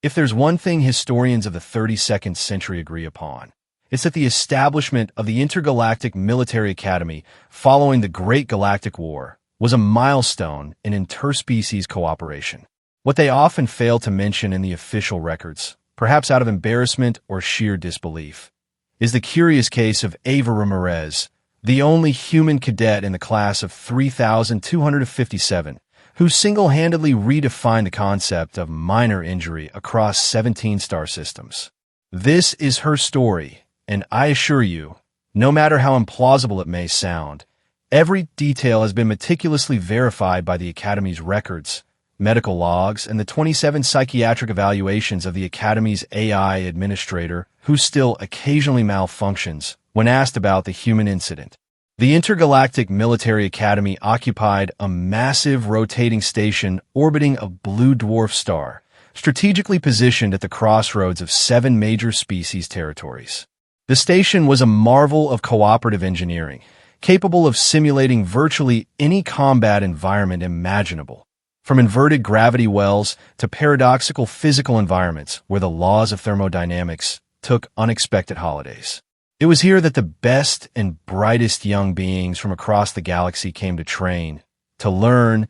If there's one thing historians of the 32nd century agree upon, it's that the establishment of the Intergalactic Military Academy following the Great Galactic War was a milestone in interspecies cooperation. What they often fail to mention in the official records, perhaps out of embarrassment or sheer disbelief, is the curious case of Ava Ramirez, the only human cadet in the class of 3,257, who single-handedly redefined the concept of minor injury across 17 star systems. This is her story, and I assure you, no matter how implausible it may sound, every detail has been meticulously verified by the Academy's records, medical logs, and the 27 psychiatric evaluations of the Academy's AI administrator, who still occasionally malfunctions when asked about the human incident. The Intergalactic Military Academy occupied a massive rotating station orbiting a blue dwarf star, strategically positioned at the crossroads of 7 major species territories. The station was a marvel of cooperative engineering, capable of simulating virtually any combat environment imaginable, from inverted gravity wells to paradoxical physical environments where the laws of thermodynamics took unexpected holidays. It was here that the best and brightest young beings from across the galaxy came to train, to learn,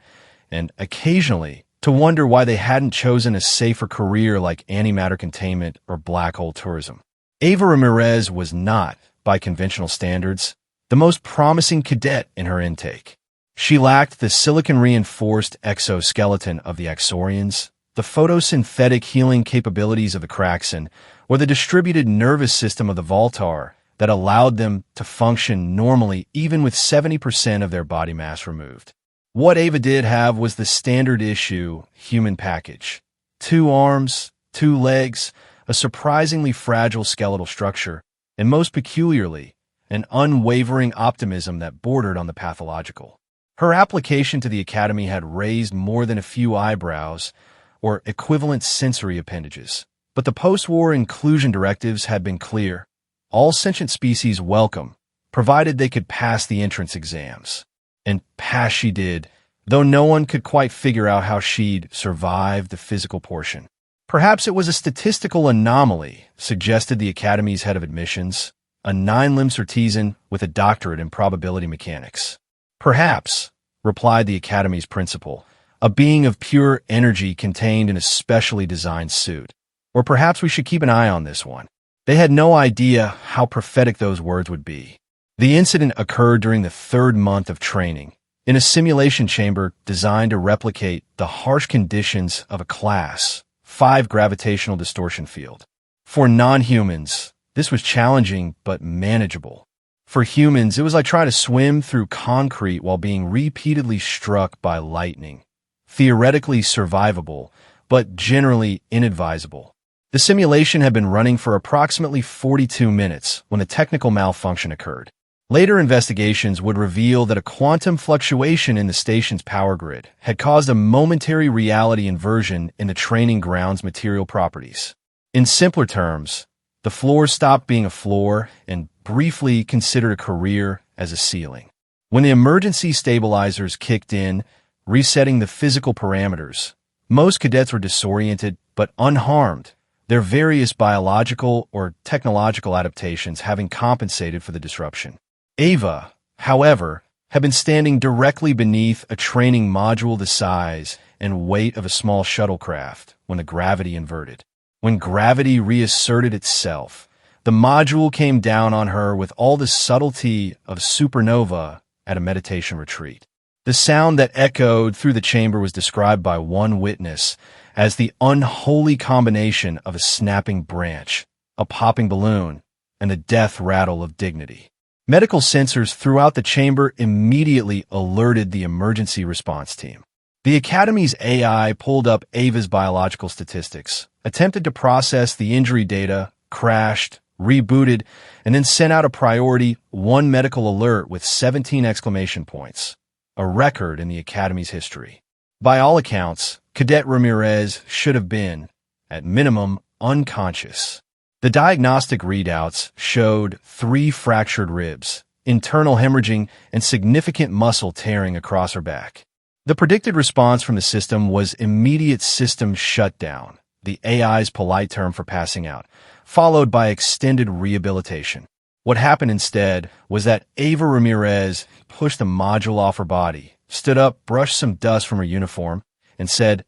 and occasionally to wonder why they hadn't chosen a safer career like antimatter containment or black hole tourism. Ava Ramirez was not, by conventional standards, the most promising cadet in her intake. She lacked the silicon-reinforced exoskeleton of the Axorians, the photosynthetic healing capabilities of the Kraxan, or the distributed nervous system of the Voltar that allowed them to function normally even with 70% of their body mass removed. What Ava did have was the standard-issue human package. 2 arms, 2 legs, a surprisingly fragile skeletal structure, and most peculiarly, an unwavering optimism that bordered on the pathological. Her application to the Academy had raised more than a few eyebrows, or equivalent sensory appendages. But the post-war inclusion directives had been clear. All sentient species welcome, provided they could pass the entrance exams. And pass she did, though no one could quite figure out how she'd survive the physical portion. Perhaps it was a statistical anomaly, suggested the Academy's head of admissions, a 9-limb Certesian with a doctorate in probability mechanics. Perhaps, replied the Academy's principal, a being of pure energy contained in a specially designed suit. Or perhaps we should keep an eye on this one. They had no idea how prophetic those words would be. The incident occurred during the 3rd month of training, in a simulation chamber designed to replicate the harsh conditions of a Class 5 gravitational distortion field. For non-humans, this was challenging but manageable. For humans, it was like trying to swim through concrete while being repeatedly struck by lightning. Theoretically survivable, but generally inadvisable. The simulation had been running for approximately 42 minutes when a technical malfunction occurred. Later investigations would reveal that a quantum fluctuation in the station's power grid had caused a momentary reality inversion in the training ground's material properties. In simpler terms, the floor stopped being a floor and briefly considered a career as a ceiling. When the emergency stabilizers kicked in, resetting the physical parameters, most cadets were disoriented but unharmed, their various biological or technological adaptations having compensated for the disruption. Ava, however, had been standing directly beneath a training module the size and weight of a small shuttlecraft when the gravity inverted. When gravity reasserted itself, the module came down on her with all the subtlety of supernova at a meditation retreat. The sound that echoed through the chamber was described by one witness as the unholy combination of a snapping branch, a popping balloon, and the death rattle of dignity. Medical sensors throughout the chamber immediately alerted the emergency response team. The Academy's AI pulled up Ava's biological statistics, attempted to process the injury data, crashed, rebooted, and then sent out a priority 1 medical alert with 17 exclamation points, a record in the Academy's history. By all accounts, Cadet Ramirez should have been, at minimum, unconscious. The diagnostic readouts showed 3 fractured ribs, internal hemorrhaging, and significant muscle tearing across her back. The predicted response from the system was immediate system shutdown, the AI's polite term for passing out, followed by extended rehabilitation. What happened instead was that Ava Ramirez pushed the module off her body, stood up, brushed some dust from her uniform, and said,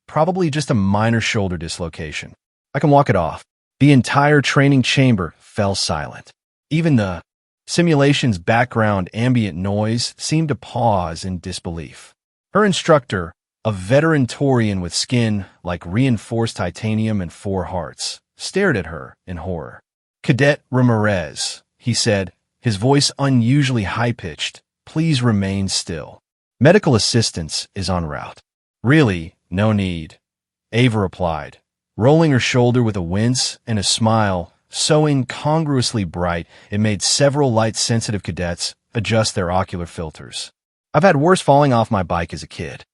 probably just a minor shoulder dislocation. I can walk it off. The entire training chamber fell silent. Even the simulation's background ambient noise seemed to pause in disbelief. Her instructor, a veteran Taurian with skin like reinforced titanium and 4 hearts, stared at her in horror. "Cadet Ramirez," he said, his voice unusually high-pitched, "please remain still. Medical assistance is en route." "Really, no need," Ava replied, rolling her shoulder with a wince and a smile so incongruously bright it made several light-sensitive cadets adjust their ocular filters. "I've had worse falling off my bike as a kid."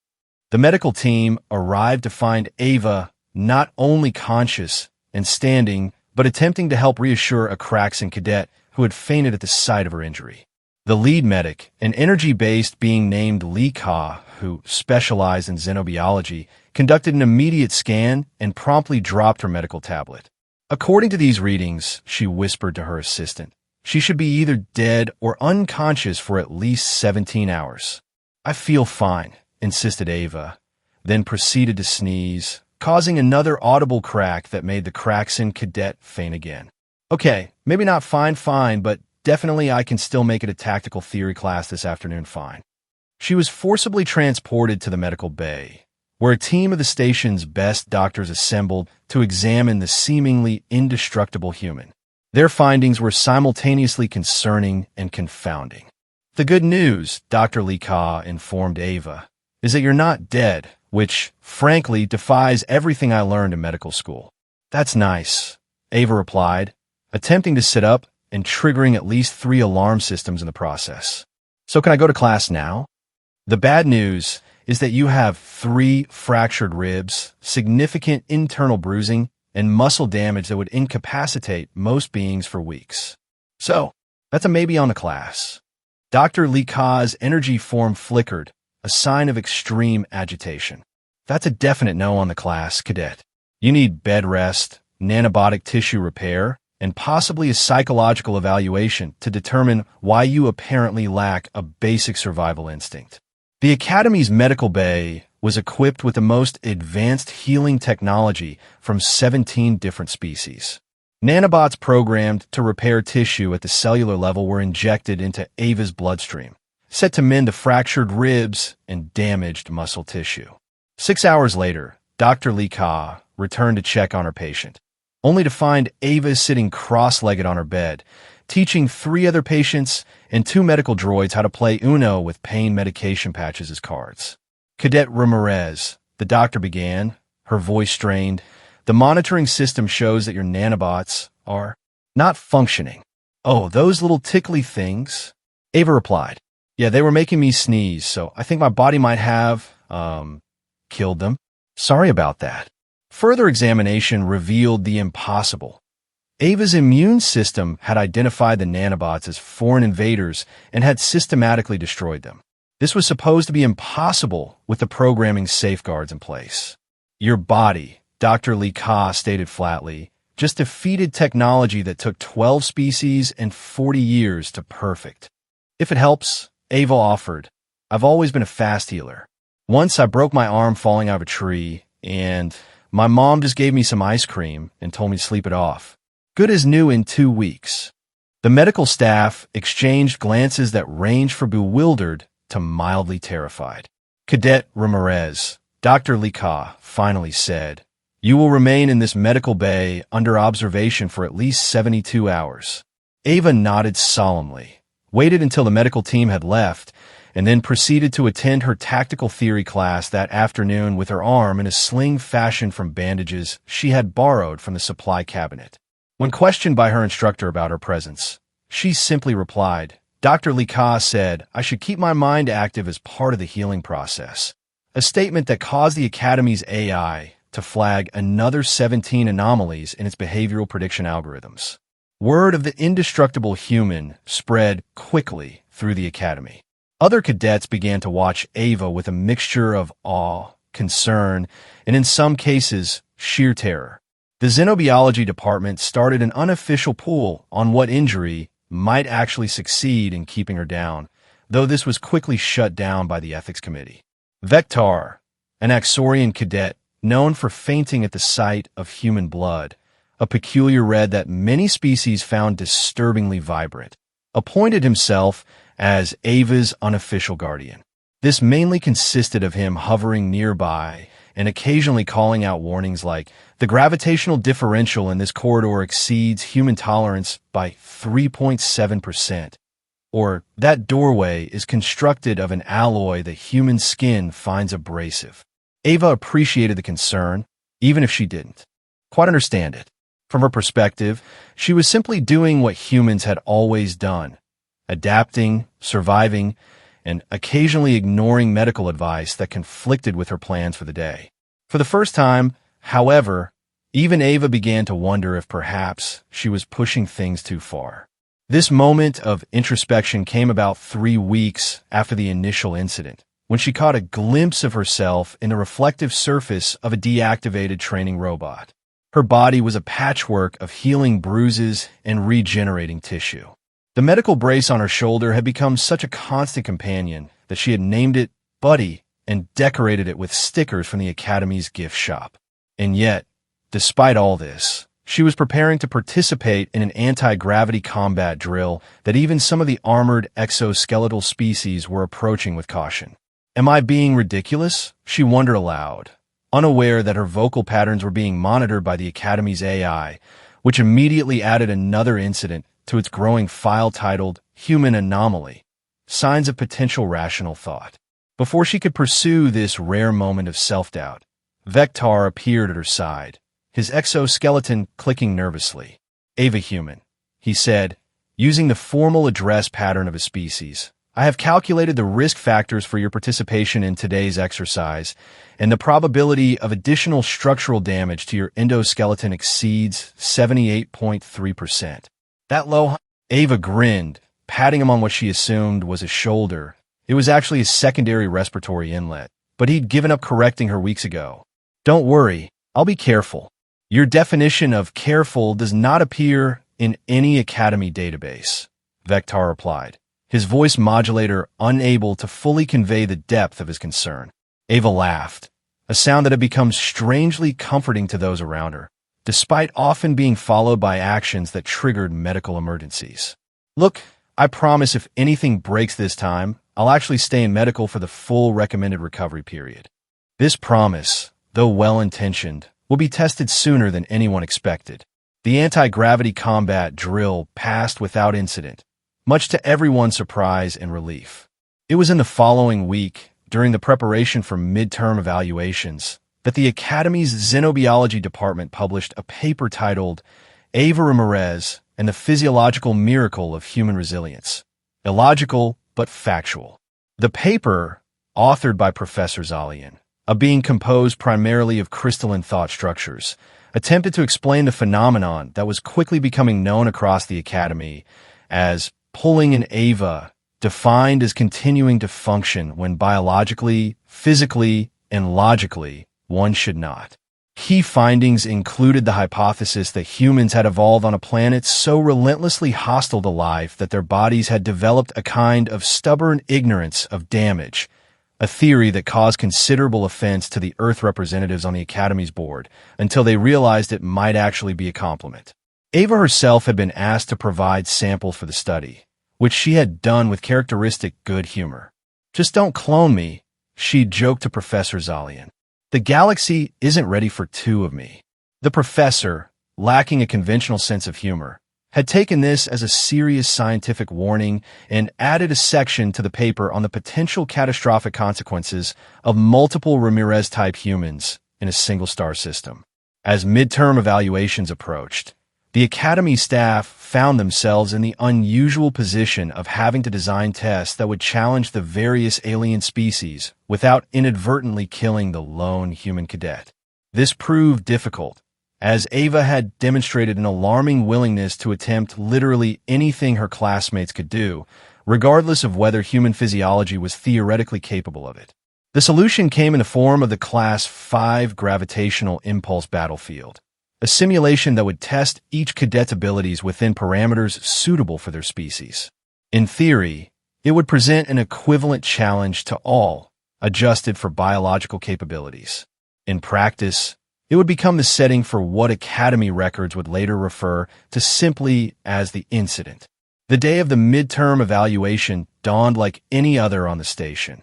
The medical team arrived to find Ava not only conscious and standing, but attempting to help reassure a Craxan cadet who had fainted at the sight of her injury. The lead medic, an energy-based being named Lee Ka, who specialized in xenobiology, conducted an immediate scan and promptly dropped her medical tablet. "According to these readings," she whispered to her assistant, "she should be either dead or unconscious for at least 17 hours. "I feel fine," insisted Ava, then proceeded to sneeze, causing another audible crack that made the Craxan cadet faint again. "Okay, maybe not fine, but definitely I can still make it a tactical theory class this afternoon fine." She was forcibly transported to the medical bay, where a team of the station's best doctors assembled to examine the seemingly indestructible human. Their findings were simultaneously concerning and confounding. "The good news," Dr. Lee Ka informed Ava, "is that you're not dead, which, frankly, defies everything I learned in medical school." "That's nice," Ava replied, attempting to sit up and triggering at least 3 alarm systems in the process. "So can I go to class now?" "The bad news is that you have 3 fractured ribs, significant internal bruising, and muscle damage that would incapacitate most beings for weeks. So, that's a maybe on the class." Dr. Lee Ka's energy form flickered, a sign of extreme agitation. "That's a definite no on the class, cadet. You need bed rest, nanobotic tissue repair, and possibly a psychological evaluation to determine why you apparently lack a basic survival instinct." The Academy's medical bay was equipped with the most advanced healing technology from 17 different species. Nanobots programmed to repair tissue at the cellular level were injected into Ava's bloodstream, set to mend the fractured ribs and damaged muscle tissue. 6 hours later, Dr. Lee Ka returned to check on her patient, only to find Ava sitting cross-legged on her bed, teaching 3 other patients and 2 medical droids how to play Uno with pain medication patches as cards. "Cadet Ramirez," the doctor began, her voice strained, "the monitoring system shows that your nanobots are not functioning." "Oh, those little tickly things?" Ava replied. "Yeah, they were making me sneeze, so I think my body might have, killed them. Sorry about that." Further examination revealed the impossible. Ava's immune system had identified the nanobots as foreign invaders and had systematically destroyed them. This was supposed to be impossible with the programming safeguards in place. "Your body," Dr. Lee Ka stated flatly, "just defeated technology that took 12 species and 40 years to perfect." "If it helps," Ava offered, "I've always been a fast healer. Once I broke my arm falling out of a tree, and my mom just gave me some ice cream and told me to sleep it off. Good as new in 2 weeks." The medical staff exchanged glances that ranged from bewildered to mildly terrified. "Cadet Ramirez," Dr. Lee Ka finally said, "you will remain in this medical bay under observation for at least 72 hours. Ava nodded solemnly, waited until the medical team had left, and then proceeded to attend her tactical theory class that afternoon with her arm in a sling fashioned from bandages she had borrowed from the supply cabinet. When questioned by her instructor about her presence, she simply replied, "Dr. Lee Ka said I should keep my mind active as part of the healing process," a statement that caused the Academy's AI to flag another 17 anomalies in its behavioral prediction algorithms. Word of the indestructible human spread quickly through the Academy. Other cadets began to watch Ava with a mixture of awe concern, and in some cases, sheer terror. The xenobiology department started an unofficial poll on what injury might actually succeed in keeping her down, though this was quickly shut down by the ethics committee. Vectar, an Axorian cadet known for fainting at the sight of human blood, a peculiar red that many species found disturbingly vibrant, appointed himself as Ava's unofficial guardian. This mainly consisted of him hovering nearby and occasionally calling out warnings like, "The gravitational differential in this corridor exceeds human tolerance by 3.7%, or "That doorway is constructed of an alloy that human skin finds abrasive." Ava appreciated the concern, even if she didn't quite understand it. From her perspective, she was simply doing what humans had always done, adapting, surviving, and occasionally ignoring medical advice that conflicted with her plans for the day. For the first time, however, even Ava began to wonder if perhaps she was pushing things too far. This moment of introspection came about 3 weeks after the initial incident, when she caught a glimpse of herself in the reflective surface of a deactivated training robot. Her body was a patchwork of healing bruises and regenerating tissue. The medical brace on her shoulder had become such a constant companion that she had named it Buddy and decorated it with stickers from the Academy's gift shop. And yet, despite all this, she was preparing to participate in an anti-gravity combat drill that even some of the armored exoskeletal species were approaching with caution. Am I being ridiculous? She wondered aloud, unaware that her vocal patterns were being monitored by the Academy's AI, which immediately added another incident to its growing file titled Human Anomaly, Signs of Potential Rational Thought. Before she could pursue this rare moment of self-doubt, Vectar appeared at her side, his exoskeleton clicking nervously. "Ava Human," he said, using the formal address pattern of his species. "I have calculated the risk factors for your participation in today's exercise, and the probability of additional structural damage to your endoskeleton exceeds 78.3%. That low..." Ava grinned, patting him on what she assumed was his shoulder. It was actually his secondary respiratory inlet, but he'd given up correcting her weeks ago. "Don't worry, I'll be careful. Your definition of careful does not appear in any Academy database," Vectar replied, his voice modulator unable to fully convey the depth of his concern. Ava laughed, a sound that had become strangely comforting to those around her, despite often being followed by actions that triggered medical emergencies. "Look, I promise if anything breaks this time, I'll actually stay in medical for the full recommended recovery period." This promise, though well-intentioned, will be tested sooner than anyone expected. The anti-gravity combat drill passed without incident, much to everyone's surprise and relief. It was in the following week, during the preparation for midterm evaluations, that the Academy's Xenobiology department published a paper titled Ava Ramirez and the Physiological Miracle of Human Resilience. Illogical, but factual. The paper, authored by Professor Zalian, a being composed primarily of crystalline thought structures, attempted to explain the phenomenon that was quickly becoming known across the Academy as pulling an Ava, defined as continuing to function when biologically, physically, and logically one should not. Key findings included the hypothesis that humans had evolved on a planet so relentlessly hostile to life that their bodies had developed a kind of stubborn ignorance of damage, a theory that caused considerable offense to the Earth representatives on the Academy's board until they realized it might actually be a compliment. Ava herself had been asked to provide samples for the study, which she had done with characteristic good humor. "Just don't clone me," she joked to Professor Zalian. "The galaxy isn't ready for 2 of me." The professor, lacking a conventional sense of humor, had taken this as a serious scientific warning and added a section to the paper on the potential catastrophic consequences of multiple Ramirez-type humans in a single-star system. As midterm evaluations approached, the Academy staff found themselves in the unusual position of having to design tests that would challenge the various alien species without inadvertently killing the lone human cadet. This proved difficult, as Ava had demonstrated an alarming willingness to attempt literally anything her classmates could do, regardless of whether human physiology was theoretically capable of it. The solution came in the form of the Class 5 Gravitational Impulse Battlefield, a simulation that would test each cadet's abilities within parameters suitable for their species. In theory, it would present an equivalent challenge to all, adjusted for biological capabilities. In practice, it would become the setting for what Academy records would later refer to simply as the incident. The day of the midterm evaluation dawned like any other on the station.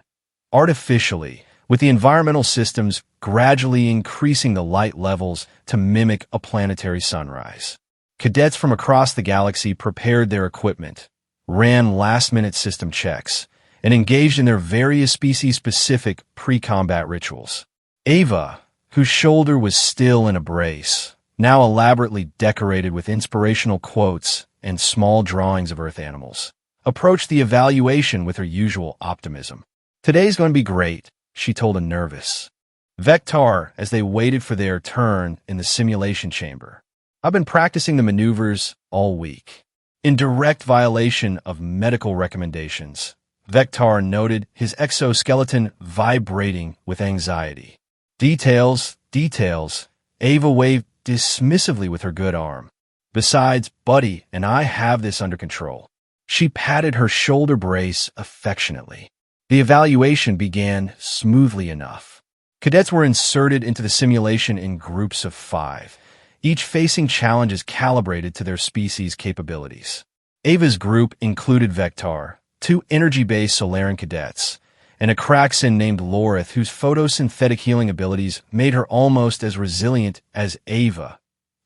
Artificially, with the environmental systems gradually increasing the light levels to mimic a planetary sunrise. Cadets from across the galaxy prepared their equipment, ran last-minute system checks, and engaged in their various species-specific pre-combat rituals. Ava, whose shoulder was still in a brace, now elaborately decorated with inspirational quotes and small drawings of Earth animals, approached the evaluation with her usual optimism. "Today's going to be great," she told a nervous Vector as they waited for their turn in the simulation chamber. "I've been practicing the maneuvers all week." In direct violation of medical recommendations, Vector noted his exoskeleton vibrating with anxiety. Details, Ava waved dismissively with her good arm. "Besides, Buddy and I have this under control." She patted her shoulder brace affectionately. The evaluation began smoothly enough. Cadets were inserted into the simulation in groups of 5, each facing challenges calibrated to their species' capabilities. Ava's group included Vector, 2 energy-based Solarian cadets, and a Craxan named Lorith whose photosynthetic healing abilities made her almost as resilient as Ava,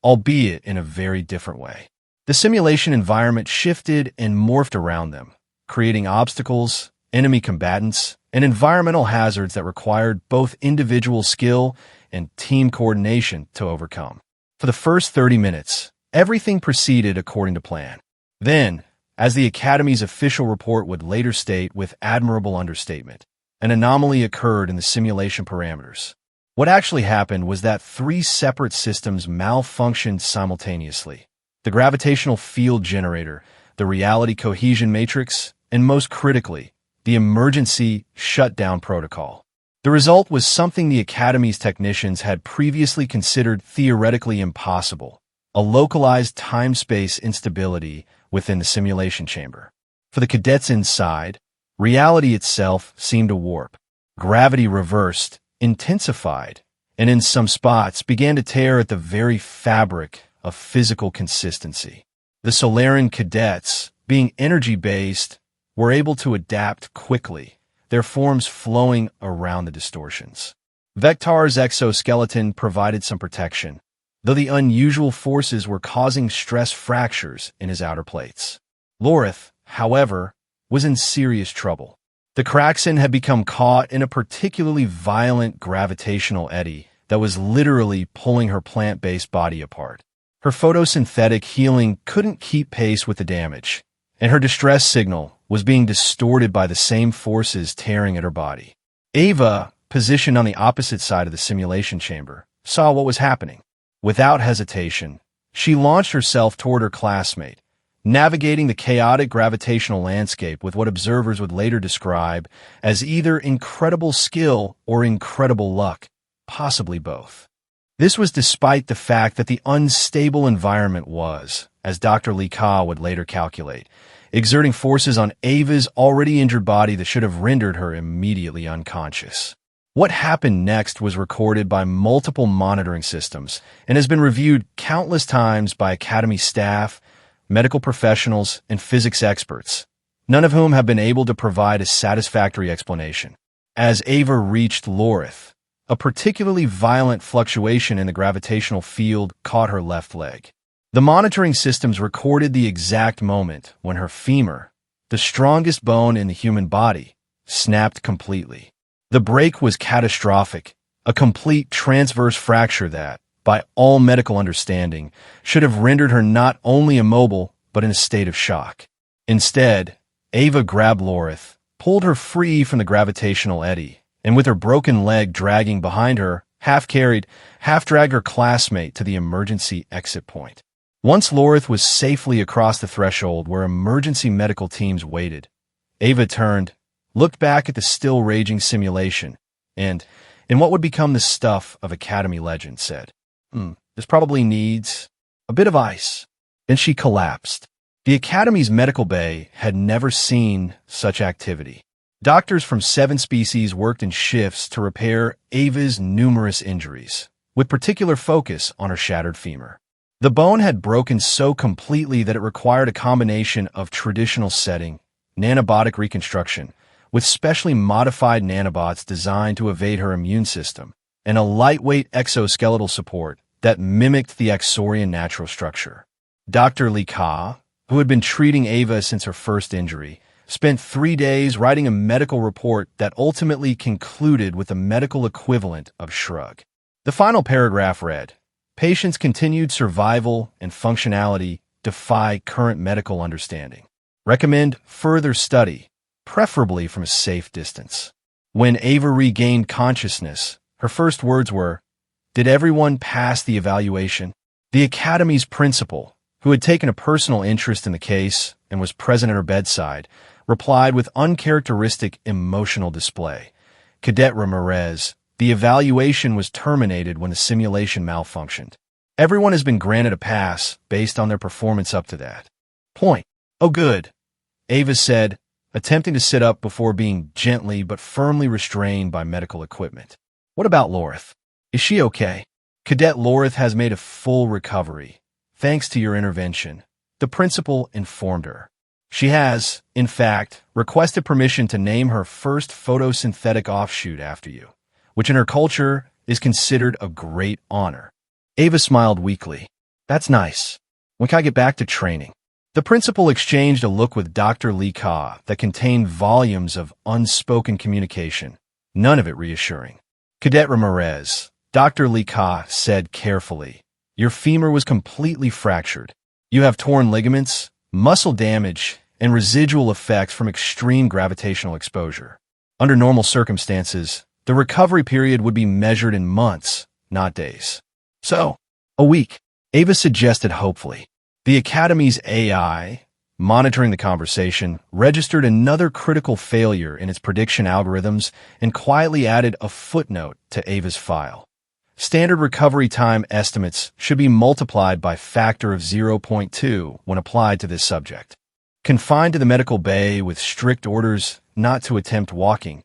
albeit in a very different way. The simulation environment shifted and morphed around them, creating obstacles, enemy combatants, and environmental hazards that required both individual skill and team coordination to overcome. For the first 30 minutes, everything proceeded according to plan. Then, as the Academy's official report would later state with admirable understatement, an anomaly occurred in the simulation parameters. What actually happened was that 3 separate systems malfunctioned simultaneously: the gravitational field generator, the reality cohesion matrix, and most critically, the emergency shutdown protocol. The result was something the Academy's technicians had previously considered theoretically impossible: a localized time-space instability within the simulation chamber. For the cadets inside, reality itself seemed to warp. Gravity reversed, intensified, and in some spots began to tear at the very fabric of physical consistency. The Solarian cadets, being energy-based, were able to adapt quickly, their forms flowing around the distortions. Vector's exoskeleton provided some protection, though the unusual forces were causing stress fractures in his outer plates. Lorith, however, was in serious trouble. The Craxan had become caught in a particularly violent gravitational eddy that was literally pulling her plant-based body apart. Her photosynthetic healing couldn't keep pace with the damage, and her distress signal was being distorted by the same forces tearing at her body. Ava, positioned on the opposite side of the simulation chamber, saw what was happening. Without hesitation, she launched herself toward her classmate, navigating the chaotic gravitational landscape with what observers would later describe as either incredible skill or incredible luck, possibly both. This was despite the fact that the unstable environment was, as Dr. Lee Ka would later calculate, exerting forces on Ava's already injured body that should have rendered her immediately unconscious. What happened next was recorded by multiple monitoring systems and has been reviewed countless times by Academy staff, medical professionals, and physics experts, none of whom have been able to provide a satisfactory explanation. As Ava reached Lorith, a particularly violent fluctuation in the gravitational field caught her left leg. The monitoring systems recorded the exact moment when her femur, the strongest bone in the human body, snapped completely. The break was catastrophic, a complete transverse fracture that, by all medical understanding, should have rendered her not only immobile, but in a state of shock. Instead, Ava grabbed Lorith, pulled her free from the gravitational eddy, and with her broken leg dragging behind her, half-carried, half-dragged her classmate to the emergency exit point. Once Lorith was safely across the threshold where emergency medical teams waited, Ava turned, looked back at the still-raging simulation, and, in what would become the stuff of Academy legend, said, this probably needs a bit of ice. Then she collapsed. The Academy's medical bay had never seen such activity. Doctors from 7 species worked in shifts to repair Ava's numerous injuries, with particular focus on her shattered femur. The bone had broken so completely that it required a combination of traditional setting, nanobotic reconstruction, with specially modified nanobots designed to evade her immune system, and a lightweight exoskeletal support that mimicked the Exorian natural structure. Dr. Li Ka, who had been treating Ava since her first injury, spent 3 days writing a medical report that ultimately concluded with the medical equivalent of shrug. The final paragraph read, "Patient's continued survival and functionality defy current medical understanding. Recommend further study, preferably from a safe distance." When Ava regained consciousness, her first words were, "Did everyone pass the evaluation?" The Academy's principal, who had taken a personal interest in the case and was present at her bedside, replied with uncharacteristic emotional display. "Cadet Ramirez, the evaluation was terminated when the simulation malfunctioned. Everyone has been granted a pass based on their performance up to that point." "Oh, good," Ava said, attempting to sit up before being gently but firmly restrained by medical equipment. "What about Lorith? Is she okay?" "Cadet Lorith has made a full recovery, thanks to your intervention," the principal informed her. "She has, in fact, requested permission to name her first photosynthetic offshoot after you, which in her culture is considered a great honor." Ava smiled weakly. "That's nice. When can I get back to training?" The principal exchanged a look with Dr. Li Ka that contained volumes of unspoken communication, none of it reassuring. "Cadet Ramirez," Dr. Li Ka said carefully, "your femur was completely fractured. You have torn ligaments, muscle damage, and residual effects from extreme gravitational exposure. Under normal circumstances, the recovery period would be measured in months, not days." "So, a week," Ava suggested hopefully. The Academy's AI, monitoring the conversation, registered another critical failure in its prediction algorithms and quietly added a footnote to Ava's file. Standard recovery time estimates should be multiplied by factor of 0.2 when applied to this subject. Confined to the medical bay with strict orders not to attempt walking,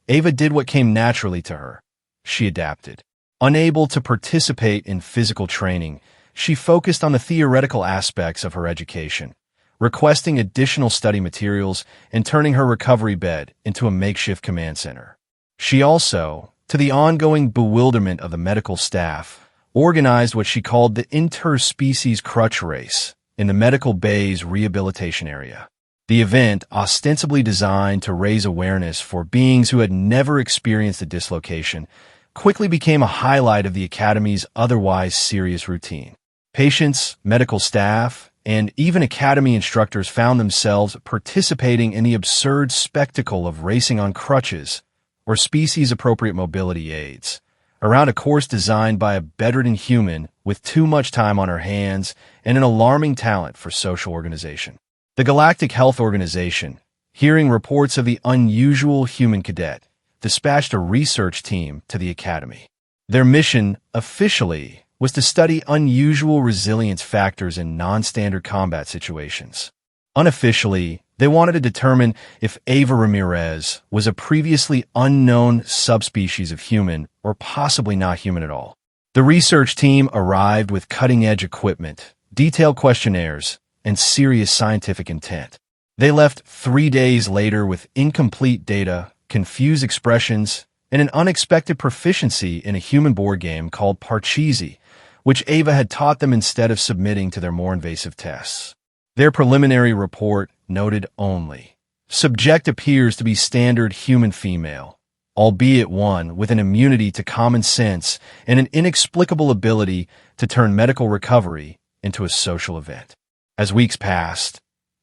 Ava did what came naturally to her. She adapted. Unable to participate in physical training, she focused on the theoretical aspects of her education, requesting additional study materials and turning her recovery bed into a makeshift command center. She also, to the ongoing bewilderment of the medical staff, organized what she called the interspecies crutch race in the medical bay's rehabilitation area. The event, ostensibly designed to raise awareness for beings who had never experienced a dislocation, quickly became a highlight of the Academy's otherwise serious routine. Patients, medical staff, and even Academy instructors found themselves participating in the absurd spectacle of racing on crutches or species-appropriate mobility aids, around a course designed by a bedridden human with too much time on her hands and an alarming talent for social organization. The Galactic Health Organization, hearing reports of the unusual human cadet, dispatched a research team to the Academy. Their mission, officially, was to study unusual resilience factors in non-standard combat situations. Unofficially, they wanted to determine if Ava Ramirez was a previously unknown subspecies of human or possibly not human at all. The research team arrived with cutting-edge equipment, detailed questionnaires, and serious scientific intent. They left 3 days later with incomplete data, confused expressions, and an unexpected proficiency in a human board game called Parcheesi, which Ava had taught them instead of submitting to their more invasive tests. Their preliminary report noted only, "Subject appears to be standard human female, albeit one with an immunity to common sense and an inexplicable ability to turn medical recovery into a social event." As weeks passed,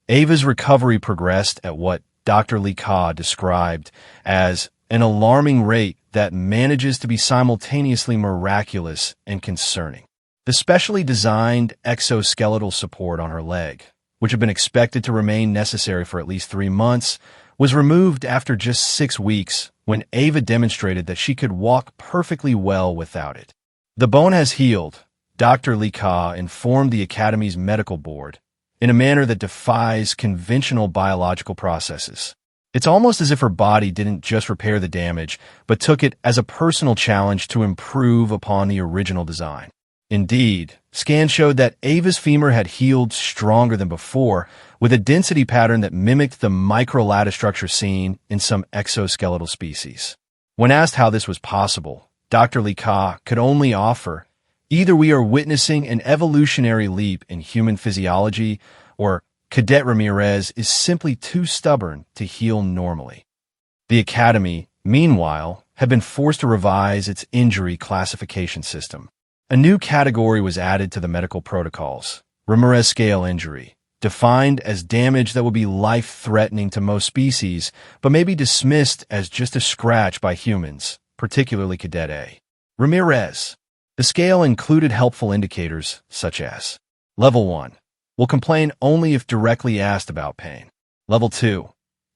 Ava's recovery progressed at what Dr. Li Ka described as an alarming rate that manages to be simultaneously miraculous and concerning. The specially designed exoskeletal support on her leg, which had been expected to remain necessary for at least 3 months, was removed after just 6 weeks when Ava demonstrated that she could walk perfectly well without it. The bone has healed, Dr. Lee Ka informed the Academy's medical board, in a manner that defies conventional biological processes. It's almost as if her body didn't just repair the damage, but took it as a personal challenge to improve upon the original design. Indeed, scans showed that Ava's femur had healed stronger than before, with a density pattern that mimicked the microlattice structure seen in some exoskeletal species. When asked how this was possible, Dr. Lee Ka could only offer, "Either we are witnessing an evolutionary leap in human physiology, or Cadet Ramirez is simply too stubborn to heal normally." The Academy, meanwhile, had been forced to revise its injury classification system. A new category was added to the medical protocols, Ramirez scale injury, defined as damage that would be life-threatening to most species, but may be dismissed as just a scratch by humans, particularly Cadet A. Ramirez. The scale included helpful indicators, such as Level 1. Will complain only if directly asked about pain. Level 2.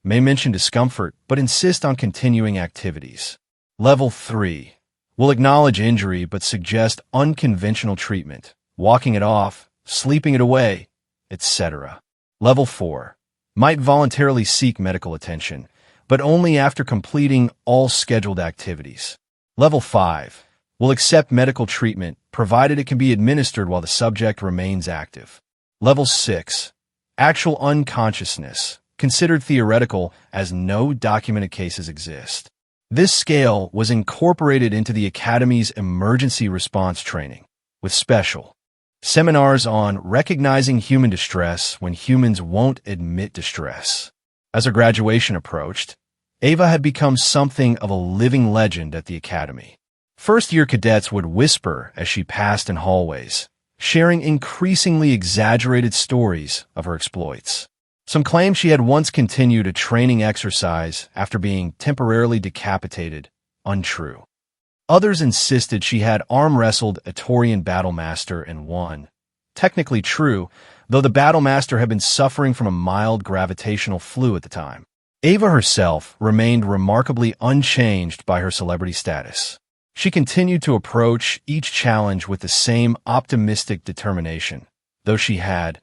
May mention discomfort, but insist on continuing activities. Level 3. Will acknowledge injury but suggest unconventional treatment, walking it off, sleeping it away, etc. Level 4. Might voluntarily seek medical attention, but only after completing all scheduled activities. Level 5. Will accept medical treatment, provided it can be administered while the subject remains active. Level 6. Actual unconsciousness, considered theoretical as no documented cases exist. This scale was incorporated into the Academy's emergency response training, with special seminars on recognizing human distress when humans won't admit distress. As her graduation approached, Ava had become something of a living legend at the Academy. First-year cadets would whisper as she passed in hallways, sharing increasingly exaggerated stories of her exploits. Some claimed she had once continued a training exercise after being temporarily decapitated, untrue. Others insisted she had arm-wrestled a Taurian battlemaster and won. Technically true, though the battlemaster had been suffering from a mild gravitational flu at the time. Ava herself remained remarkably unchanged by her celebrity status. She continued to approach each challenge with the same optimistic determination, though she had,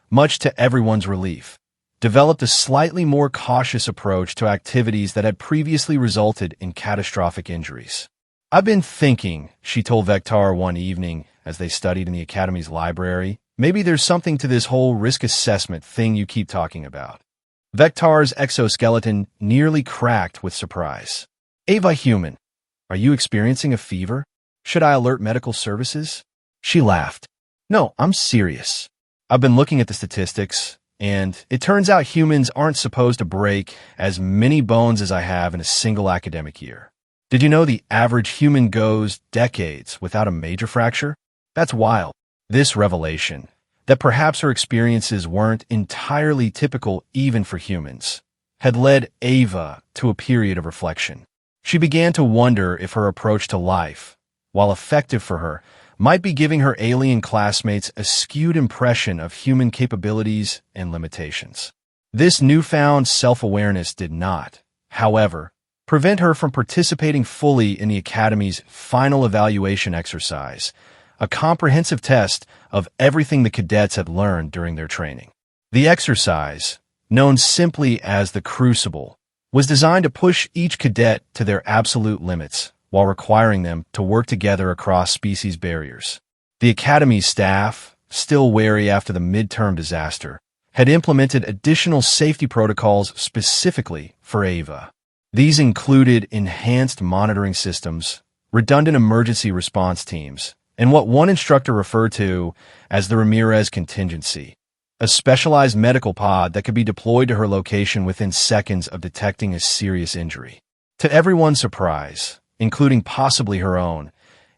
much to everyone's relief, developed a slightly more cautious approach to activities that had previously resulted in catastrophic injuries. "I've been thinking," she told Vectar one evening as they studied in the Academy's library, "maybe there's something to this whole risk assessment thing you keep talking about." Vectar's exoskeleton nearly cracked with surprise. "Ava human, are you experiencing a fever? Should I alert medical services?" She laughed. "No, I'm serious. I've been looking at the statistics, and it turns out humans aren't supposed to break as many bones as I have in a single academic year. Did you know the average human goes decades without a major fracture? That's wild." This revelation, that perhaps her experiences weren't entirely typical even for humans, had led Ava to a period of reflection. She began to wonder if her approach to life, while effective for her, might be giving her alien classmates a skewed impression of human capabilities and limitations. This newfound self-awareness did not, however, prevent her from participating fully in the Academy's final evaluation exercise, a comprehensive test of everything the cadets had learned during their training. The exercise, known simply as the Crucible, was designed to push each cadet to their absolute limits while requiring them to work together across species barriers. The Academy's staff, still wary after the midterm disaster, had implemented additional safety protocols specifically for Ava. These included enhanced monitoring systems, redundant emergency response teams, and what one instructor referred to as the Ramirez contingency, a specialized medical pod that could be deployed to her location within seconds of detecting a serious injury. To everyone's surprise, including possibly her own,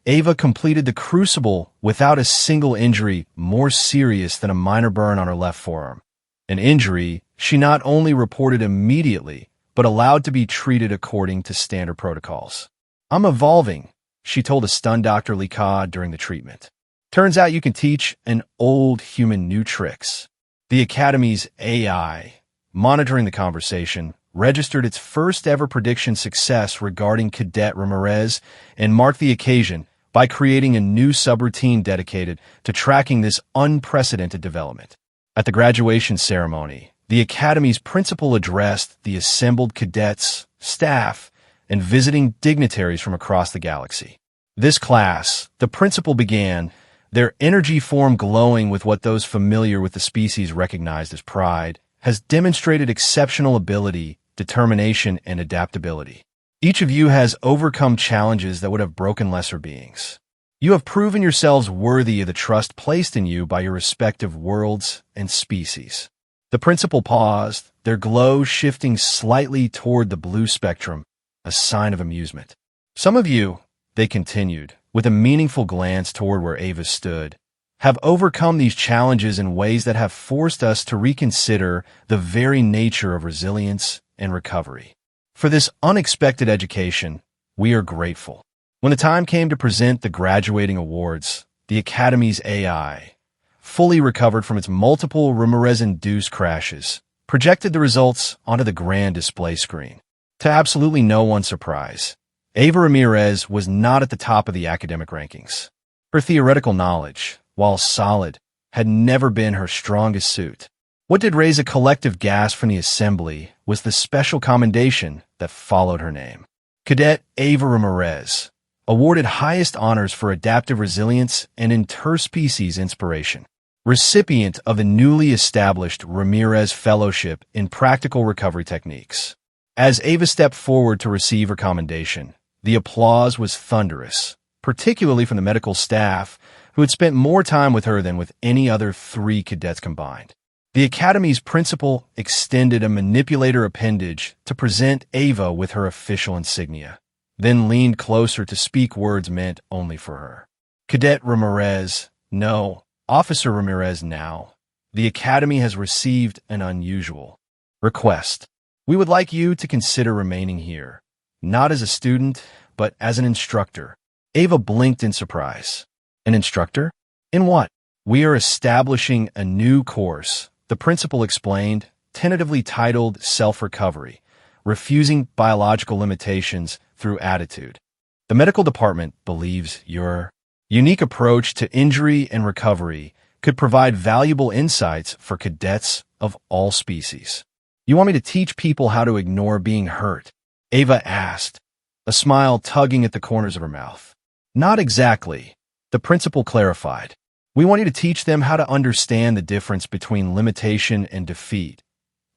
Ava completed the Crucible without a single injury more serious than a minor burn on her left forearm, an injury she not only reported immediately, but allowed to be treated according to standard protocols. "I'm evolving," she told a stunned Dr. Lee Ka during the treatment. "Turns out you can teach an old human new tricks." The Academy's AI, monitoring the conversation, registered its first-ever prediction success regarding Cadet Ramirez and marked the occasion by creating a new subroutine dedicated to tracking this unprecedented development. At the graduation ceremony, the Academy's principal addressed the assembled cadets, staff, and visiting dignitaries from across the galaxy. This class, the principal began, their energy form glowing with what those familiar with the species recognized as pride, has demonstrated exceptional ability, determination, and adaptability. Each of you has overcome challenges that would have broken lesser beings. You have proven yourselves worthy of the trust placed in you by your respective worlds and species. The principal paused, their glow shifting slightly toward the blue spectrum, a sign of amusement. Some of you, they continued, with a meaningful glance toward where Ava stood, have overcome these challenges in ways that have forced us to reconsider the very nature of resilience and recovery. For this unexpected education, we are grateful. When the time came to present the graduating awards, the Academy's AI, fully recovered from its multiple Ramirez-induced crashes, projected the results onto the grand display screen. To absolutely no one's surprise, Ava Ramirez was not at the top of the academic rankings. Her theoretical knowledge, while solid, had never been her strongest suit. What did raise a collective gasp from the assembly was the special commendation that followed her name. Cadet Ava Ramirez, awarded highest honors for adaptive resilience and interspecies inspiration. Recipient of the newly established Ramirez Fellowship in Practical Recovery Techniques. As Ava stepped forward to receive her commendation, the applause was thunderous, particularly from the medical staff, who had spent more time with her than with any other 3 cadets combined. The Academy's principal extended a manipulator appendage to present Ava with her official insignia, then leaned closer to speak words meant only for her. Cadet Ramirez, no, Officer Ramirez now. The Academy has received an unusual request. We would like you to consider remaining here, not as a student, but as an instructor. Ava blinked in surprise. An instructor? In what? We are establishing a new course, the principal explained, tentatively titled Self-Recovery, Refusing Biological Limitations Through Attitude. The medical department believes your unique approach to injury and recovery could provide valuable insights for cadets of all species. You want me to teach people how to ignore being hurt? Ava asked, a smile tugging at the corners of her mouth. Not exactly, the principal clarified. We want you to teach them how to understand the difference between limitation and defeat,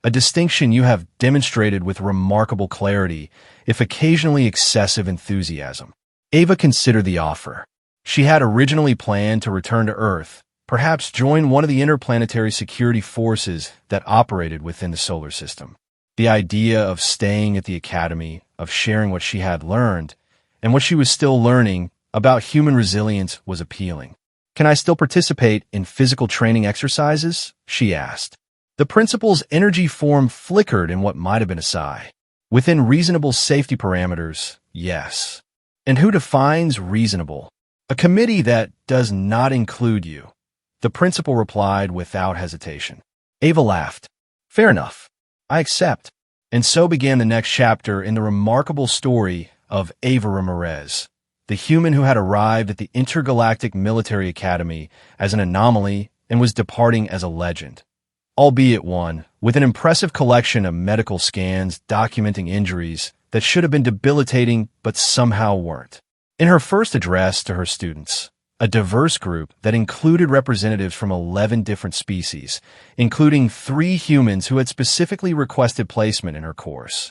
a distinction you have demonstrated with remarkable clarity, if occasionally excessive enthusiasm. Ava considered the offer. She had originally planned to return to Earth, perhaps join one of the interplanetary security forces that operated within the solar system. The idea of staying at the Academy, of sharing what she had learned, and what she was still learning about human resilience was appealing. Can I still participate in physical training exercises? She asked. The principal's energy form flickered in what might have been a sigh. Within reasonable safety parameters, yes. And who defines reasonable? A committee that does not include you. The principal replied without hesitation. Ava laughed. Fair enough. I accept. And so began the next chapter in the remarkable story of Ava Ramirez, the human who had arrived at the Intergalactic Military Academy as an anomaly and was departing as a legend, albeit one with an impressive collection of medical scans documenting injuries that should have been debilitating but somehow weren't. In her first address to her students, a diverse group that included representatives from 11 different species, including 3 humans who had specifically requested placement in her course,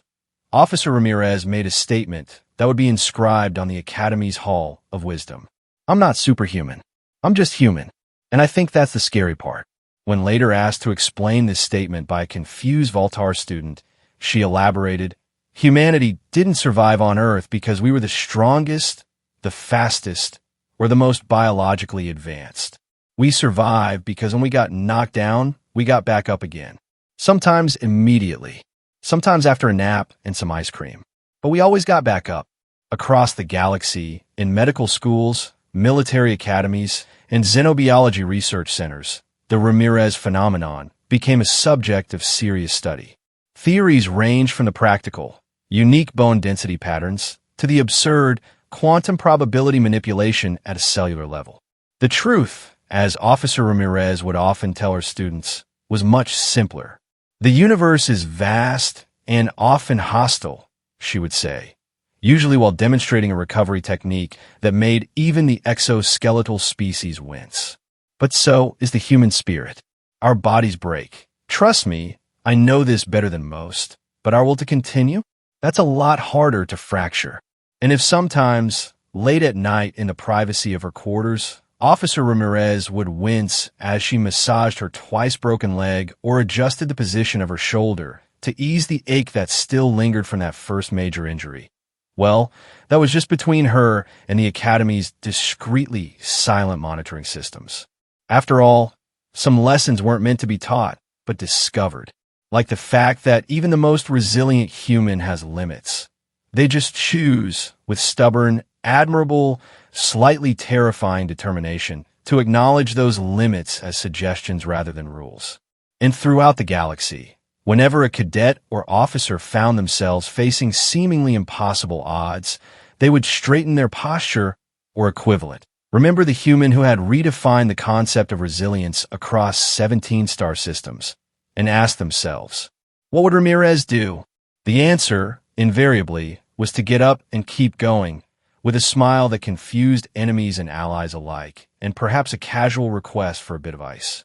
Officer Ramirez made a statement that would be inscribed on the Academy's Hall of Wisdom. I'm not superhuman. I'm just human. And I think that's the scary part. When later asked to explain this statement by a confused Voltar student, she elaborated, humanity didn't survive on Earth because we were the strongest, the fastest, or the most biologically advanced. We survived because when we got knocked down, we got back up again. Sometimes immediately. Sometimes after a nap and some ice cream. But we always got back up. Across the galaxy, in medical schools, military academies, and xenobiology research centers, the Ramirez phenomenon became a subject of serious study. Theories range from the practical, unique bone density patterns to the absurd quantum probability manipulation at a cellular level. The truth, as Officer Ramirez would often tell her students, was much simpler. The universe is vast and often hostile, she would say, usually while demonstrating a recovery technique that made even the exoskeletal species wince. But so is the human spirit. Our bodies break. Trust me, I know this better than most, but our will to continue? That's a lot harder to fracture. And if sometimes, late at night in the privacy of her quarters, Officer Ramirez would wince as she massaged her twice-broken leg or adjusted the position of her shoulder to ease the ache that still lingered from that first major injury. Well, that was just between her and the Academy's discreetly silent monitoring systems. After all, some lessons weren't meant to be taught, but discovered. Like the fact that even the most resilient human has limits. They just choose, with stubborn, admirable, slightly terrifying determination, to acknowledge those limits as suggestions rather than rules. And throughout the galaxy, whenever a cadet or officer found themselves facing seemingly impossible odds, they would straighten their posture or equivalent. Remember the human who had redefined the concept of resilience across 17 star systems, and asked themselves, what would Ramirez do? The answer, invariably, was to get up and keep going, with a smile that confused enemies and allies alike, and perhaps a casual request for a bit of ice.